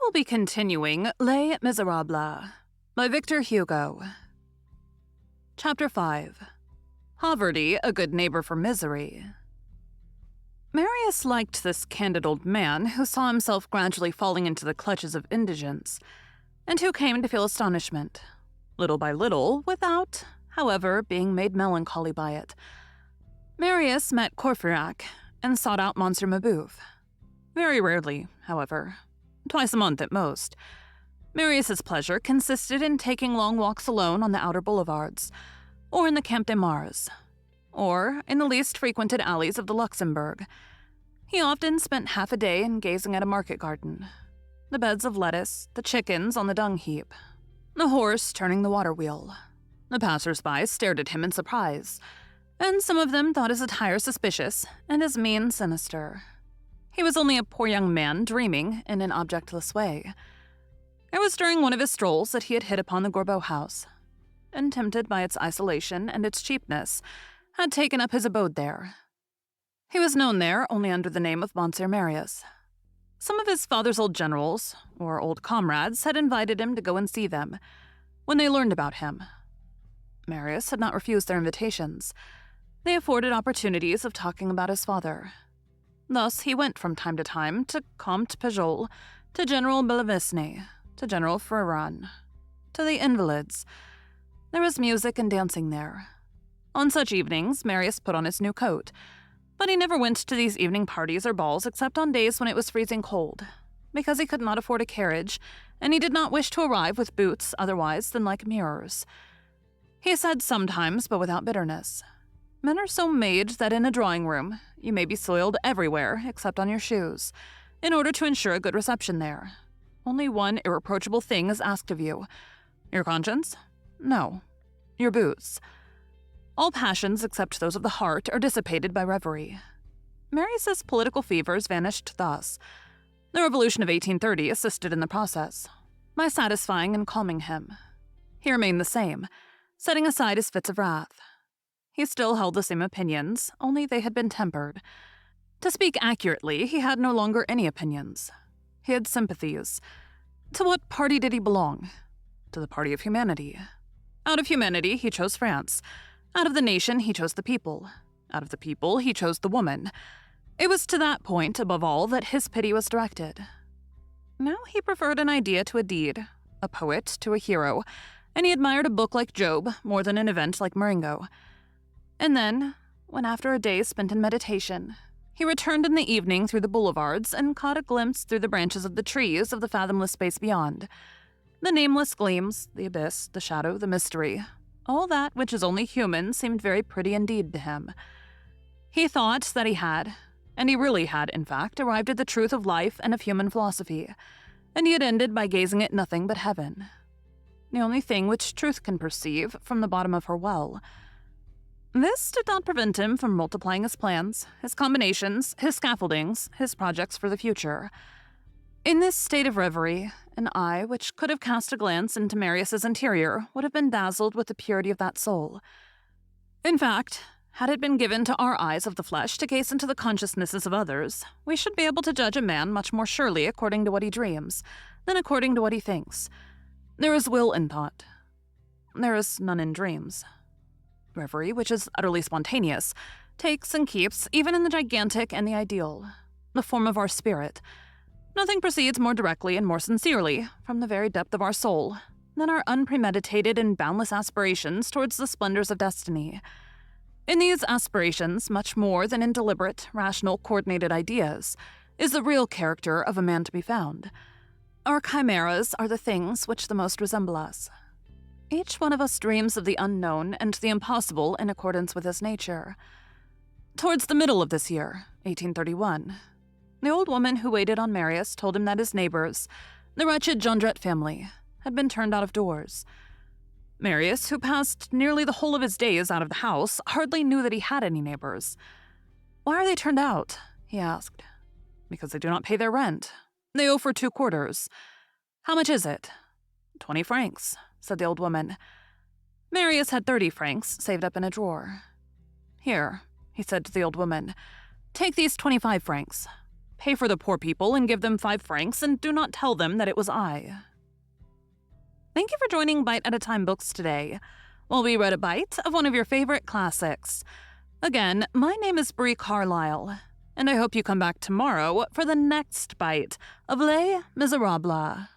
will be continuing Les Miserables by Victor Hugo. Chapter 5. Poverty, a good neighbor for misery. Marius liked this candid old man who saw himself gradually falling into the clutches of indigence, and who came to feel astonishment, little by little, without, however, being made melancholy by it. Marius met Courfeyrac and sought out Monsieur Mabeuf. Very rarely, however, twice a month at most. Marius's pleasure consisted in taking long walks alone on the outer boulevards, or in the Camp de Mars, or in the least frequented alleys of the Luxembourg. He often spent half a day in gazing at a market garden, the beds of lettuce, the chickens on the dung heap, the horse turning the water wheel. The passers-by stared at him in surprise, and some of them thought his attire suspicious and his mien sinister. He was only a poor young man dreaming in an objectless way. It was during one of his strolls that he had hit upon the Gorbeau house, and tempted by its isolation and its cheapness, had taken up his abode there. He was known there only under the name of Monsieur Marius. Some of his father's old generals, or old comrades, had invited him to go and see them, when they learned about him. Marius had not refused their invitations. They afforded opportunities of talking about his father. Thus he went from time to Comte Pajol, to General Bellavesne, to General Freron, to the Invalids. There was music and dancing there. On such evenings, Marius put on his new coat, but he never went to these evening parties or balls except on days when it was freezing cold, because he could not afford a carriage, and he did not wish to arrive with boots otherwise than like mirrors. He said sometimes, but without bitterness, "Men are so made that in a drawing-room you may be soiled everywhere except on your shoes, in order to ensure a good reception there. Only one irreproachable thing is asked of you. Your conscience? No. Your boots." All passions except those of the heart are dissipated by reverie. Marius's political fevers vanished thus. The Revolution of 1830 assisted in the process, by satisfying and calming him. He remained the same, setting aside his fits of wrath. He still held the same opinions, only they had been tempered. To speak accurately, he had no longer any opinions. He had sympathies. To what party did he belong? To the party of humanity. Out of humanity, he chose France. Out of the nation, he chose the people. Out of the people, he chose the woman. It was to that point, above all, that his pity was directed. Now he preferred an idea to a deed, a poet to a hero, and he admired a book like Job more than an event like Marengo. And then, when after a day spent in meditation, he returned in the evening through the boulevards and caught a glimpse through the branches of the trees of the fathomless space beyond, the nameless gleams, the abyss, the shadow, the mystery, all that which is only human seemed very pretty indeed to him. He thought that he had, and he really had, in fact, arrived at the truth of life and of human philosophy, and he had ended by gazing at nothing but heaven, the only thing which truth can perceive from the bottom of her well. This did not prevent him from multiplying his plans, his combinations, his scaffoldings, his projects for the future. In this state of reverie, an eye which could have cast a glance into Marius's interior would have been dazzled with the purity of that soul. In fact, had it been given to our eyes of the flesh to gaze into the consciousnesses of others, we should be able to judge a man much more surely according to what he dreams, than according to what he thinks. There is will in thought. There is none in dreams. Reverie, which is utterly spontaneous, takes and keeps, even in the gigantic and the ideal, the form of our spirit. Nothing proceeds more directly and more sincerely from the very depth of our soul than our unpremeditated and boundless aspirations towards the splendors of destiny. In these aspirations, much more than in deliberate, rational, coordinated ideas, is the real character of a man to be found. Our chimeras are the things which the most resemble us. Each one of us dreams of the unknown and the impossible in accordance with his nature. Towards the middle of this year, 1831, the old woman who waited on Marius told him that his neighbors, the wretched Jondrette family, had been turned out of doors. Marius, who passed nearly the whole of his days out of the house, hardly knew that he had any neighbors. "Why are they turned out?" he asked. "Because they do not pay their rent. They owe for 2 quarters. How much is it?" 20 francs, said the old woman. Marius had 30 francs saved up in a drawer. "Here," he said to the old woman, "take these 25 francs. pay for the poor people and give them 5 francs, and do not tell them that it was I. Thank you for joining Bite at a Time Books today, while we read a bite of one of your favorite classics. Again, my name is Bree Carlile, and I hope you come back tomorrow for the next bite of Les Miserables.